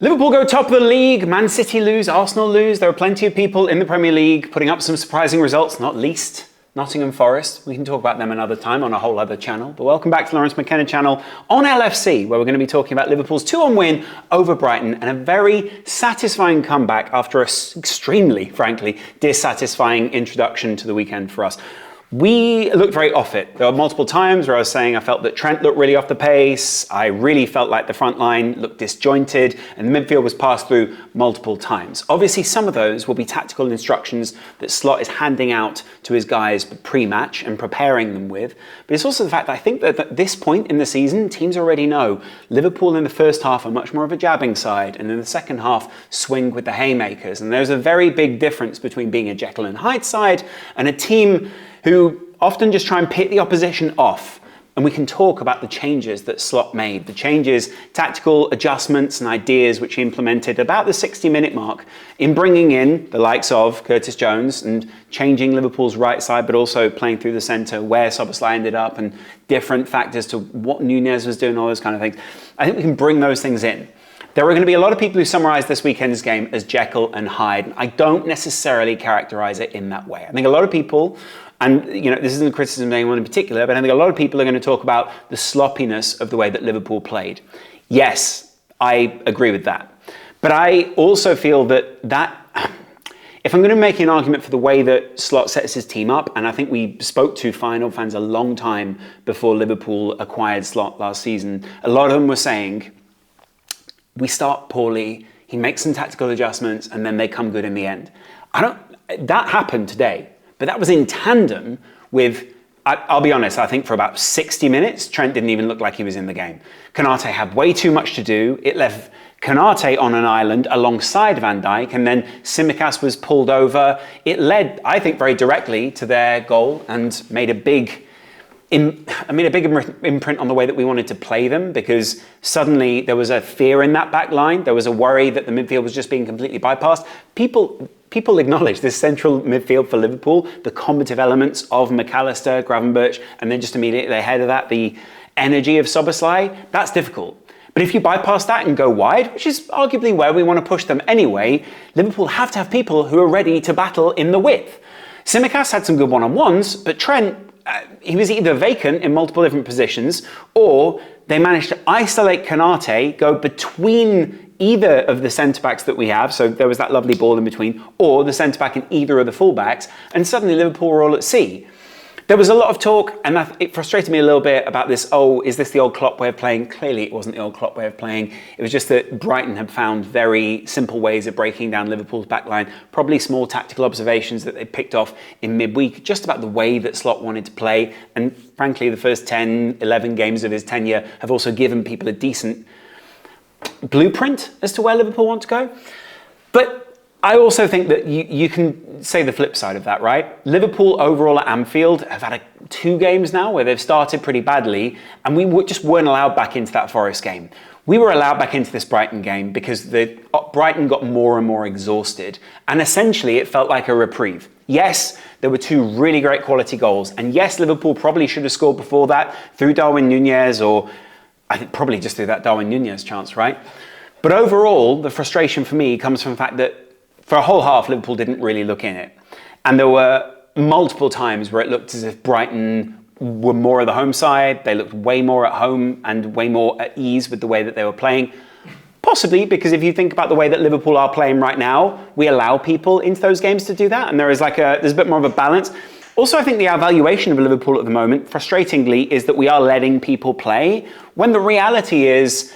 Liverpool go top of the league, Man City lose, Arsenal lose. There are plenty of people in the Premier League putting up some surprising results, not least Nottingham Forest. We can talk about them another time on a whole other channel. But welcome back to Laurence McKenna channel on LFC, where we're going to be talking about Liverpool's 2-1 win over Brighton and a very satisfying comeback after an extremely, frankly, dissatisfying introduction to the weekend for us. We looked very off it. There were multiple times where I was saying I felt that Trent looked really off the pace. I really felt like the front line looked disjointed and the midfield was passed through multiple times. Obviously, some of those will be tactical instructions that Slot is handing out to his guys pre-match and preparing them with. But it's also the fact that I think that at this point in the season, teams already know Liverpool in the first half are much more of a jabbing side and in the second half swing with the haymakers. And there's a very big difference between being a Jekyll and Hyde side and a team who often just try and pick the opposition off. And we can talk about the changes that Slot made, the changes, tactical adjustments and ideas which he implemented about the 60-minute mark in bringing in the likes of Curtis Jones and changing Liverpool's right side, but also playing through the centre where Szoboszlai ended up and different factors to what Nunez was doing, all those kind of things. I think we can bring those things in. There are going to be a lot of people who summarise this weekend's game as Jekyll and Hyde. I don't necessarily characterise it in that way. I think a lot of people, and this isn't a criticism of anyone in particular, but I think a lot of people are going to talk about the sloppiness of the way that Liverpool played. Yes, I agree with that. But I also feel that if I'm going to make an argument for the way that Slot sets his team up, and I think we spoke to Feyenoord fans a long time before Liverpool acquired Slot last season, a lot of them were saying, we start poorly, he makes some tactical adjustments, and then they come good in the end. That happened today. But that was in tandem with, I'll be honest, I think for about 60 minutes, Trent didn't even look like he was in the game. Konate had way too much to do. It left Konate on an island alongside Van Dijk, and then Tsimikas was pulled over. It led, I think, very directly to their goal and made a big imprint on the way that we wanted to play them, because suddenly there was a fear in that back line. There was a worry that the midfield was just being completely bypassed. People acknowledge this central midfield for Liverpool, the combative elements of McAllister, Gravenberch, and then just immediately ahead of that, the energy of Szoboszlai. That's difficult. But if you bypass that and go wide, which is arguably where we want to push them anyway, Liverpool have to have people who are ready to battle in the width. Tsimikas had some good one-on-ones, but Trent, he was either vacant in multiple different positions, or they managed to isolate Konate, go between either of the centre-backs that we have, so there was that lovely ball in between, or the centre-back in either of the full-backs, and suddenly Liverpool were all at sea. There was a lot of talk, and it frustrated me a little bit about this, is this the old Klopp way of playing? Clearly it wasn't the old Klopp way of playing. It was just that Brighton had found very simple ways of breaking down Liverpool's backline, probably small tactical observations that they picked off in midweek, just about the way that Slot wanted to play, and frankly the first 10, 11 games of his tenure have also given people a decent blueprint as to where Liverpool want to go. But I also think that you can say the flip side of that, right? Liverpool overall at Anfield have had 2 games now where they've started pretty badly, and we just weren't allowed back into that Forest game. We were allowed back into this Brighton game because Brighton got more and more exhausted, and essentially it felt like a reprieve. Yes, there were 2 really great quality goals, and yes, Liverpool probably should have scored before that through Darwin Nunez, or I think probably just through that Darwin Nunez chance, right? But overall, the frustration for me comes from the fact that for a whole half, Liverpool didn't really look in it. And there were multiple times where it looked as if Brighton were more of the home side. They looked way more at home and way more at ease with the way that they were playing. Possibly because if you think about the way that Liverpool are playing right now, we allow people into those games to do that. And there's a bit more of a balance. Also, I think the evaluation of Liverpool at the moment, frustratingly, is that we are letting people play, when the reality is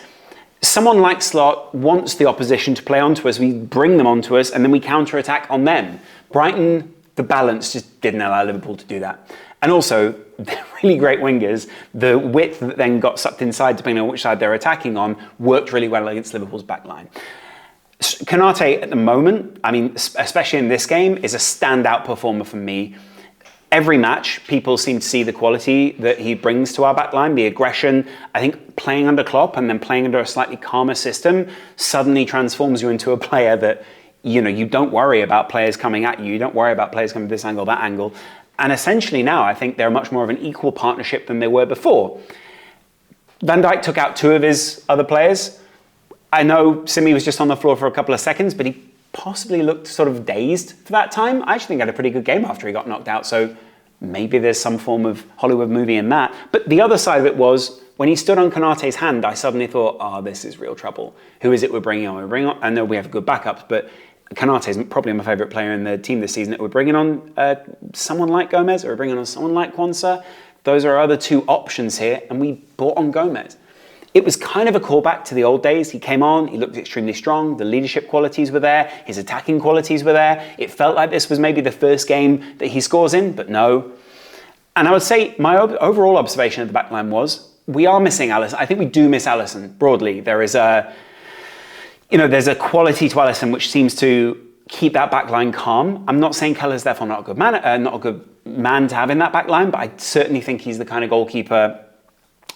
someone like Slot wants the opposition to play onto us. We bring them onto us and then we counter-attack on them. Brighton, the balance just didn't allow Liverpool to do that. And also, they're really great wingers. The width that then got sucked inside, depending on which side they're attacking on, worked really well against Liverpool's backline. Konate at the moment, especially in this game, is a standout performer for me. Every match, people seem to see the quality that he brings to our backline, the aggression. I think playing under Klopp and then playing under a slightly calmer system suddenly transforms you into a player that, you don't worry about players coming at you. You don't worry about players coming this angle, that angle. And essentially now, I think they're much more of an equal partnership than they were before. Van Dijk took out 2 of his other players. I know Simi was just on the floor for a couple of seconds, but he possibly looked sort of dazed for that time. I actually think he had a pretty good game after he got knocked out, so maybe there's some form of Hollywood movie in that. But the other side of it was, when he stood on Konate's hand, I suddenly thought, oh, this is real trouble. Who is it we're bringing on? I know we have good backups, but Konate's probably my favourite player in the team this season. We're bringing on someone like Gomez, or we're bringing on someone like Quansah. Those are our other two options here, and we brought on Gomez. It was kind of a callback to the old days. He came on, he looked extremely strong, the leadership qualities were there, his attacking qualities were there. It felt like this was maybe the first game that he scores in, but no. And I would say my overall observation of the backline was, we are missing Alisson. I think we do miss Alisson broadly. There is there's a quality to Alisson which seems to keep that backline calm. I'm not saying Kelleher's therefore not a good man to have in that backline, but I certainly think he's the kind of goalkeeper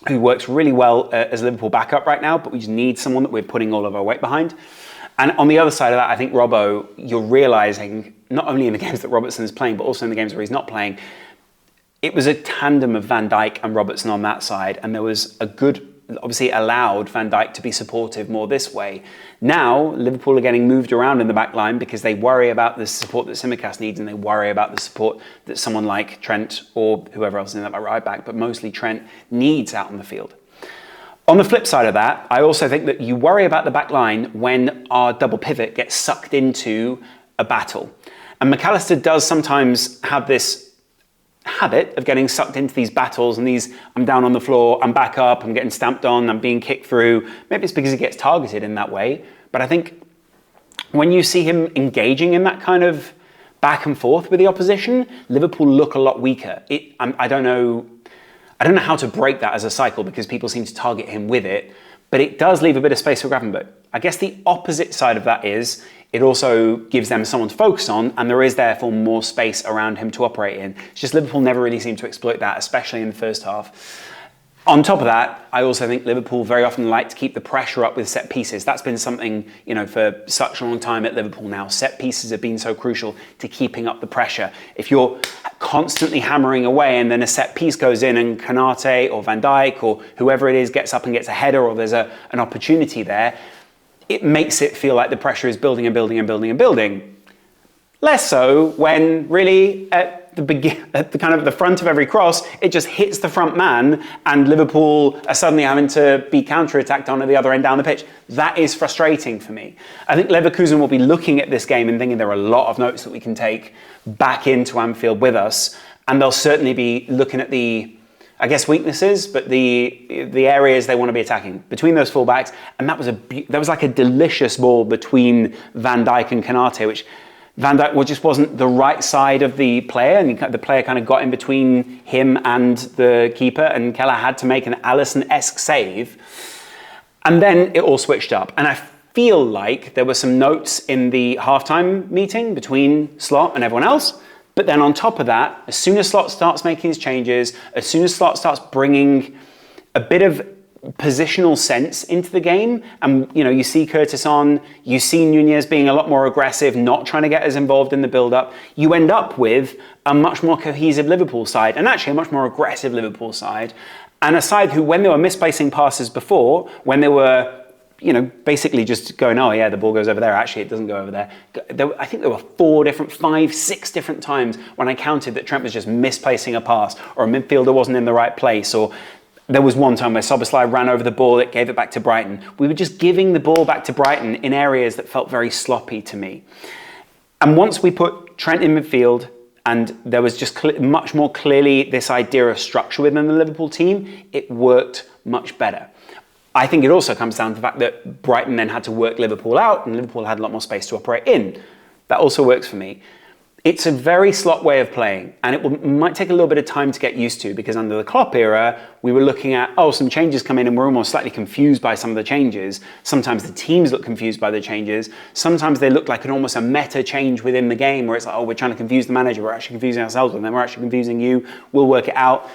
who works really well as Liverpool backup right now, but we just need someone that we're putting all of our weight behind. And on the other side of that, I think Robbo, you're realising, not only in the games that Robertson is playing, but also in the games where he's not playing, it was a tandem of Van Dijk and Robertson on that side, and there was obviously allowed Van Dijk to be supportive more this way. Now, Liverpool are getting moved around in the back line because they worry about the support that Tsimikas needs, and they worry about the support that someone like Trent or whoever else is in that right back, but mostly Trent, needs out on the field. On the flip side of that, I also think that you worry about the back line when our double pivot gets sucked into a battle. And McAllister does sometimes have this habit of getting sucked into these battles and these, I'm down on the floor, I'm back up, I'm getting stamped on, I'm being kicked through. Maybe it's because he gets targeted in that way. But I think when you see him engaging in that kind of back and forth with the opposition, Liverpool look a lot weaker. I don't know how to break that as a cycle because people seem to target him with it, but it does leave a bit of space for Gravenberch. I guess the opposite side of that is it also gives them someone to focus on, and there is therefore more space around him to operate in. It's just Liverpool never really seem to exploit that, especially in the first half. On top of that, I also think Liverpool very often like to keep the pressure up with set pieces. That's been something, for such a long time at Liverpool now. Set pieces have been so crucial to keeping up the pressure. If you're constantly hammering away and then a set piece goes in and Konate or Van Dijk or whoever it is gets up and gets a header or there's an opportunity there, it makes it feel like the pressure is building and building and building and building. Less so when really at the front of every cross, it just hits the front man and Liverpool are suddenly having to be counter-attacked on at the other end down the pitch. That is frustrating for me. I think Leverkusen will be looking at this game and thinking there are a lot of notes that we can take back into Anfield with us, and they'll certainly be looking at the weaknesses, but the areas they want to be attacking between those fullbacks. And that was like a delicious ball between Van Dijk and Konate, which Van Dijk just wasn't the right side of the player, and the player kind of got in between him and the keeper, and Kelleher had to make an Alisson-esque save. And then it all switched up. And I feel like there were some notes in the halftime meeting between Slot and everyone else. But then on top of that, as soon as Slot starts making his changes, as soon as Slot starts bringing a bit of positional sense into the game, and you see Curtis on, you see Nunez being a lot more aggressive, not trying to get as involved in the build-up, you end up with a much more cohesive Liverpool side, and actually a much more aggressive Liverpool side, and a side who, when they were misplacing passes before, when they were basically just going, oh yeah, the ball goes over there. Actually, it doesn't go over there. I think there were 5, 6 different times when I counted that Trent was just misplacing a pass, or a midfielder wasn't in the right place, or there was one time where Szoboszlai ran over the ball, it gave it back to Brighton. We were just giving the ball back to Brighton in areas that felt very sloppy to me. And once we put Trent in midfield, and there was just much more clearly this idea of structure within the Liverpool team, it worked much better. I think it also comes down to the fact that Brighton then had to work Liverpool out, and Liverpool had a lot more space to operate in. That also works for me. It's a very Slot way of playing, and it might take a little bit of time to get used to, because under the Klopp era, we were looking at, some changes come in and we're almost slightly confused by some of the changes. Sometimes the teams look confused by the changes. Sometimes they look like almost a meta change within the game, where it's like, we're trying to confuse the manager, we're actually confusing ourselves, and then we're actually confusing you, we'll work it out.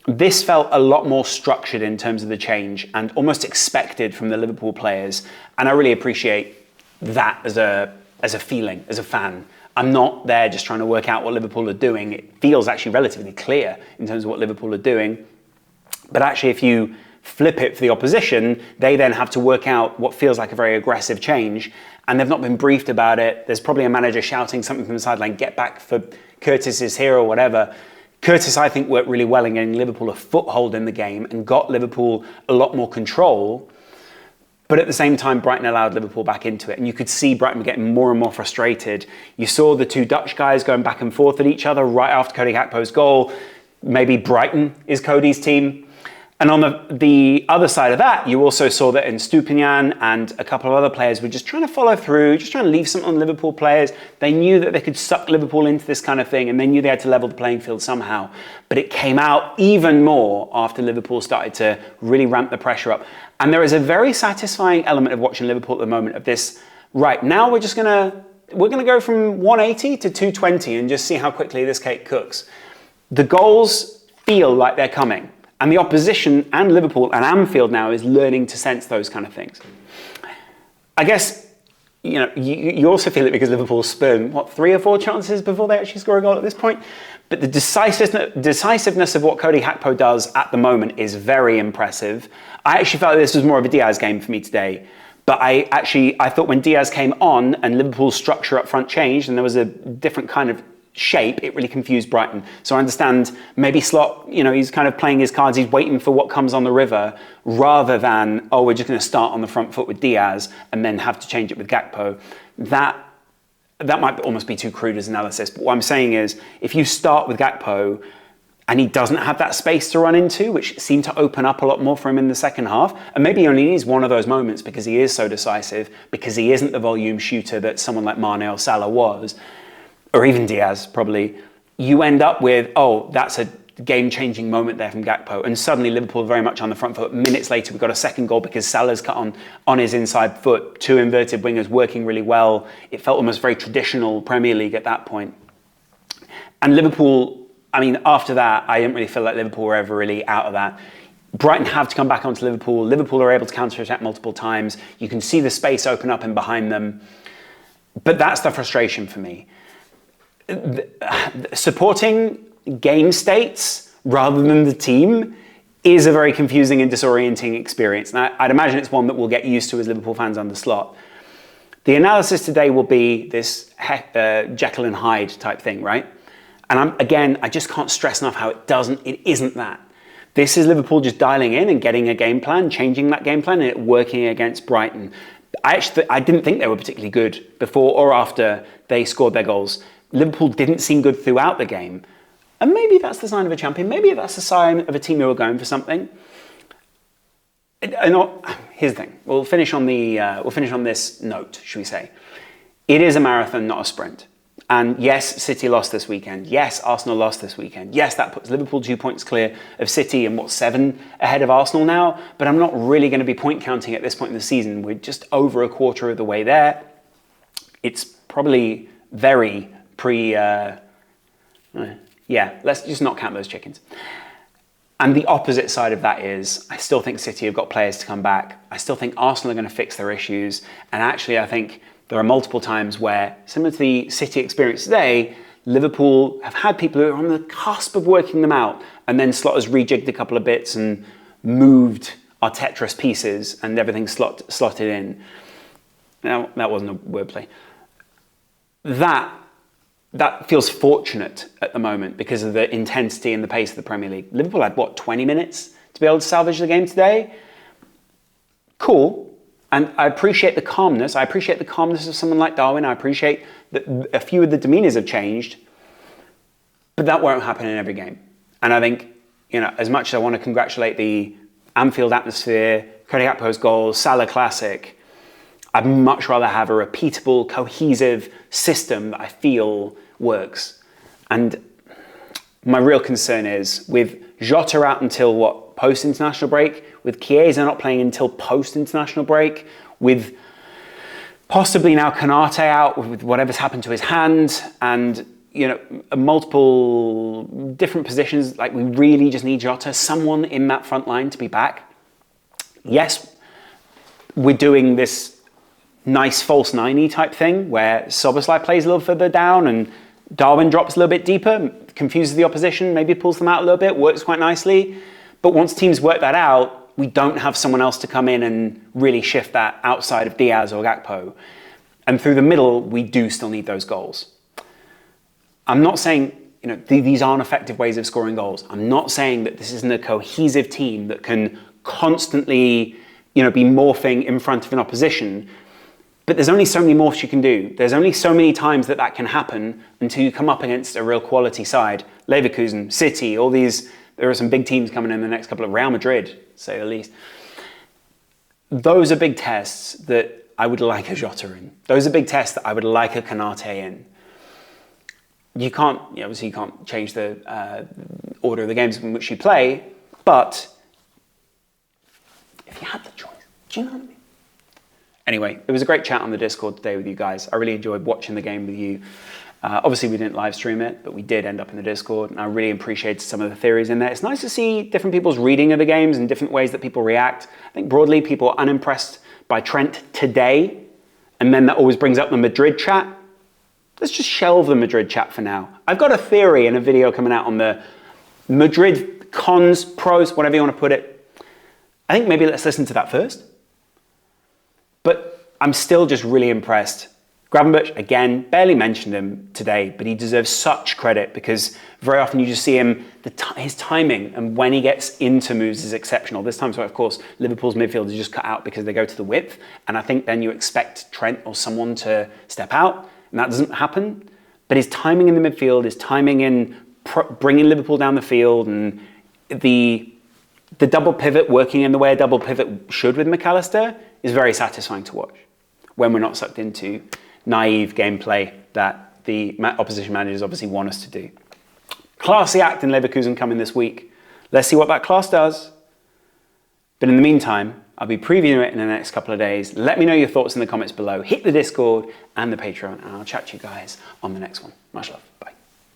This felt a lot more structured in terms of the change and almost expected from the Liverpool players. And I really appreciate that as a feeling, as a fan. I'm not there just trying to work out what Liverpool are doing. It feels actually relatively clear in terms of what Liverpool are doing. But actually, if you flip it for the opposition, they then have to work out what feels like a very aggressive change, and they've not been briefed about it. There's probably a manager shouting something from the sideline, get back for Curtis is here or whatever. Curtis, I think, worked really well in getting Liverpool a foothold in the game and got Liverpool a lot more control. But at the same time, Brighton allowed Liverpool back into it. And you could see Brighton getting more and more frustrated. You saw the two Dutch guys going back and forth at each other right after Cody Gakpo's goal. Maybe Brighton is Cody's team. And on the other side of that, you also saw that Stupinian and a couple of other players were just trying to follow through, just trying to leave something on Liverpool players. They knew that they could suck Liverpool into this kind of thing, and they knew they had to level the playing field somehow. But it came out even more after Liverpool started to really ramp the pressure up. And there is a very satisfying element of watching Liverpool at the moment of this, right, now we're gonna go from 180 to 220 and just see how quickly this cake cooks. The goals feel like they're coming. And the opposition and Liverpool and Anfield now is learning to sense those kind of things. I guess, you also feel it because Liverpool spurned, 3 or 4 chances before they actually score a goal at this point? But the decisiveness of what Cody Gakpo does at the moment is very impressive. I actually felt like this was more of a Diaz game for me today. But I thought when Diaz came on and Liverpool's structure up front changed and there was a different kind of shape, it really confused Brighton. So I understand maybe Slot, he's kind of playing his cards, he's waiting for what comes on the river rather than, we're just going to start on the front foot with Diaz and then have to change it with Gakpo. That might almost be too crude as analysis. But what I'm saying is, if you start with Gakpo and he doesn't have that space to run into, which seemed to open up a lot more for him in the second half, and maybe he only needs one of those moments because he is so decisive, because he isn't the volume shooter that someone like Mane or Salah was, or even Diaz probably, you end up with, that's a game-changing moment there from Gakpo. And suddenly Liverpool are very much on the front foot. Minutes later, we've got a second goal because Salah's cut on his inside foot. 2 inverted wingers working really well. It felt almost very traditional Premier League at that point. And Liverpool, after that, I didn't really feel like Liverpool were ever really out of that. Brighton have to come back onto Liverpool. Liverpool are able to counter-attack multiple times. You can see the space open up in behind them. But that's the frustration for me. Supporting game states rather than the team is a very confusing and disorienting experience. And I'd imagine it's one that we'll get used to as Liverpool fans under Slot. The analysis today will be this Jekyll and Hyde type thing, right? And I just can't stress enough how it isn't that. This is Liverpool just dialing in and getting a game plan, changing that game plan, and it working against Brighton. I didn't think they were particularly good before or after they scored their goals. Liverpool didn't seem good throughout the game. And maybe that's the sign of a champion. Maybe that's a sign of a team who are going for something. Here's the thing. We'll finish on this note, should we say. It is a marathon, not a sprint. And yes, City lost this weekend. Yes, Arsenal lost this weekend. Yes, that puts Liverpool 2 points clear of City and 7 ahead of Arsenal now. But I'm not really going to be point counting at this point in the season. We're just over a quarter of the way there. It's probably very let's just not count those chickens. And the opposite side of that is, I still think City have got players to come back. I still think Arsenal are going to fix their issues. And actually, I think there are multiple times where, similar to the City experience today, Liverpool have had people who are on the cusp of working them out. And then Slot has rejigged a couple of bits and moved our Tetris pieces and everything slotted in. Now, that wasn't a wordplay. That feels fortunate at the moment because of the intensity and the pace of the Premier League. Liverpool had, 20 minutes to be able to salvage the game today? Cool. And I appreciate the calmness. I appreciate the calmness of someone like Darwin. I appreciate that a few of the demeanours have changed. But that won't happen in every game. And I think, as much as I want to congratulate the Anfield atmosphere, Cody Gakpo's goals, Salah Classic, I'd much rather have a repeatable, cohesive system that I feel works. And my real concern is with Jota out until post-international break, with Chiesa not playing until post-international break, with possibly now Konate out with whatever's happened to his hand, and multiple different positions. Like, we really just need Jota, someone in that front line to be back. Yes, we're doing this nice false 90 type thing where Szoboszlai plays a little further down and Darwin drops a little bit deeper, confuses the opposition, maybe pulls them out a little bit, works quite nicely. But once teams work that out, we don't have someone else to come in and really shift that outside of Diaz or Gakpo. And through the middle, we do still need those goals. I'm not saying, these aren't effective ways of scoring goals. I'm not saying that this isn't a cohesive team that can constantly, be morphing in front of an opposition. But there's only so many morphs you can do. There's only so many times that can happen until you come up against a real quality side. Leverkusen, City, all these, there are some big teams coming in the next couple of, Real Madrid, to say the least. Those are big tests that I would like a Jota in. Those are big tests that I would like a Konate in. You can't, obviously you can't change the order of the games in which you play, but if you had the choice, do you know what I mean? Anyway, it was a great chat on the Discord today with you guys. I really enjoyed watching the game with you. Obviously, we didn't live stream it, but we did end up in the Discord, and I really appreciated some of the theories in there. It's nice to see different people's reading of the games and different ways that people react. I think broadly, people are unimpressed by Trent today, and then that always brings up the Madrid chat. Let's just shelve the Madrid chat for now. I've got a theory in a video coming out on the Madrid cons, pros, whatever you want to put it. I think maybe let's listen to that first. But I'm still just really impressed. Gravenberch, again, barely mentioned him today, but he deserves such credit because very often you just see him, his timing and when he gets into moves is exceptional. This time, so of course, Liverpool's midfield is just cut out because they go to the width. And I think then you expect Trent or someone to step out, and that doesn't happen. But his timing in the midfield, his timing in bringing Liverpool down the field, and the double pivot working in the way a double pivot should with McAllister is very satisfying to watch when we're not sucked into naive gameplay that the opposition managers obviously want us to do. Classy act in Leverkusen coming this week. Let's see what that class does. But in the meantime, I'll be previewing it in the next couple of days. Let me know your thoughts in the comments below. Hit the Discord and the Patreon, and I'll chat to you guys on the next one. Much love. Bye.